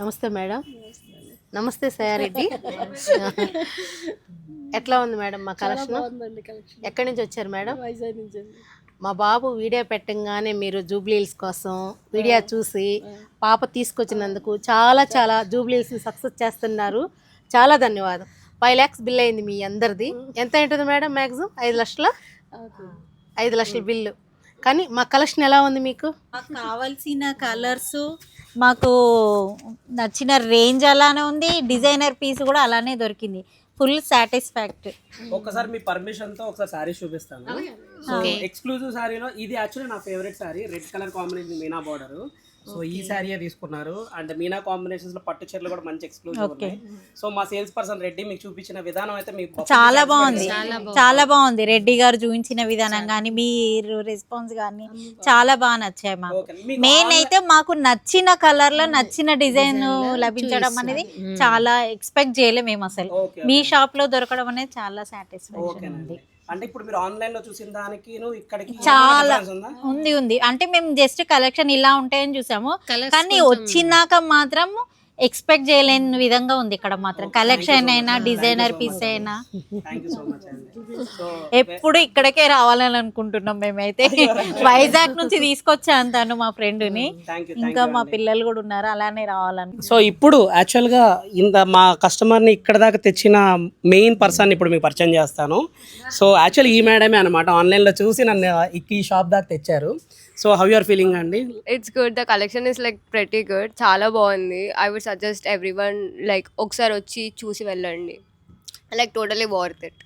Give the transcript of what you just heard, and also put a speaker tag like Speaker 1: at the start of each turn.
Speaker 1: నమస్తే మేడం. నమస్తే సయారెడ్డి. ఎట్లా ఉంది మేడం మా కలెక్షన్? ఎక్కడి నుంచి వచ్చారు మేడం?
Speaker 2: వైజాగ్ నుంచి.
Speaker 1: మా బాబు వీడియో పెట్టంగానే మీరు జూబ్లీహిల్స్ కోసం వీడియో చూసి పాప తీసుకొచ్చినందుకు చాలా చాలా జూబ్లీహిల్స్ని సక్సెస్ చేస్తున్నారు. చాలా ధన్యవాదం. 5 lakhs బిల్ అయింది మీ అందరిది. ఎంత ఉంటుంది మేడం మ్యాక్సిమం? 5 లక్షల 5 లక్షల బిల్లు. కానీ మా కలెక్షన్ ఎలా ఉంది మీకు?
Speaker 3: మాకు కావాల్సిన కలర్స్, మాకు నచ్చిన రేంజ్ అలానే ఉంది, డిజైనర్ పీస్ కూడా అలానే దొరికింది. Full satisfactory.
Speaker 4: ఒక్కసారి మీ పర్మిషన్ తో ఒకసారి సారీ చూపిస్తాను. సో ఎక్స్క్లూజివ్ సారీలో ఇది యాక్చువల్లీ నా favourite sorry, red colour combination Meena border. So ఈ సారీయే తీసుకున్నారు. అండ్ మీనా కాంబినేషన్స్ లో పట్టు చీరలు కూడా మంచి ఎక్స్క్లూజివ్ ఉన్నాయి. సో మా సేల్స్ పర్సన్ రెడ్డి మీకు చూపించిన విధానం అయితే మీకు
Speaker 3: చాలా బాగుంది, చాలా బాగుంది. రెడ్డి గారు చూపించిన విధానం కానీ మీరు రెస్పాన్స్ కానీ చాలా బాగా నచ్చాయి మాకు. మెయిన్ అయితే మాకు నచ్చిన కలర్ లో నచ్చిన డిజైన్ లభించడం అనేది చాలా ఎక్స్పెక్ట్ చేయలేము మేము అసలు. మీ షాప్ లో దొరకడం అనేది చాలా సాటిస్ఫాక్షన్ ఉంది.
Speaker 4: అంటే ఇప్పుడు మీరు ఆన్లైన్ లో చూసిన దానికి ఇక్కడికి
Speaker 3: చాలా ఉంది. అంటే మేము జస్ట్ కలెక్షన్ ఇలా ఉంటాయని చూసాము, కానీ వచ్చినాక మాత్రం ఎక్స్పెక్ట్ చేయలేని విధంగా ఉంది ఇక్కడ మాత్రం. కలెక్షన్ అయినా డిజైనర్ పీస్ అయినా ఎప్పుడు ఇక్కడికే రావాలని అనుకుంటున్నాం మేమైతే. వైజాగ్ నుంచి తీసుకొచ్చాను తను మా ఫ్రెండ్ ని, ఇంకా మా పిల్లలు కూడా ఉన్నారు, అలానే రావాలని.
Speaker 4: సో ఇప్పుడు యాక్చువల్ గా మా కస్టమర్ ని ఇక్కడ దాకా తెచ్చిన మెయిన్ పర్సన్ ఇప్పుడు మీకు పరిచయం చేస్తాను. సో యాక్చువల్ ఈ మేడమే అనమాట, ఆన్లైన్ లో చూసి నన్ను ఈ షాప్ దాకా తెచ్చారు. So how you are feeling అండి?
Speaker 5: It's good. The collection is like pretty good. చాలా బాగుంది. I would suggest everyone like ఒకసారి వచ్చి చూసి వెళ్ళండి. Like totally worth it.